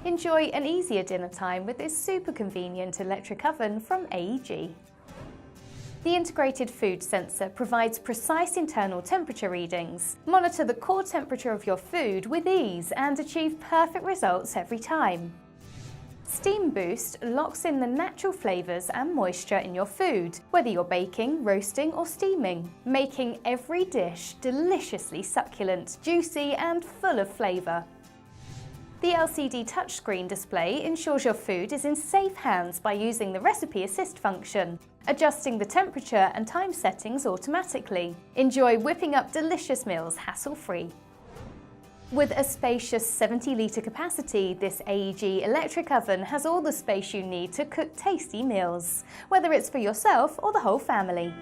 Enjoy an easier dinner time with this super convenient electric oven from AEG. The integrated food sensor provides precise internal temperature readings. Monitor the core temperature of your food with ease and achieve perfect results every time. SteamBoost locks in the natural flavours and moisture in your food, whether you're baking, roasting or steaming, making every dish deliciously succulent, juicy and full of flavour. The LCD touchscreen display ensures your food is in safe hands by using the recipe assist function, adjusting the temperature and time settings automatically. Enjoy whipping up delicious meals hassle-free. With a spacious 70-litre capacity, this AEG electric oven has all the space you need to cook tasty meals, whether it's for yourself or the whole family.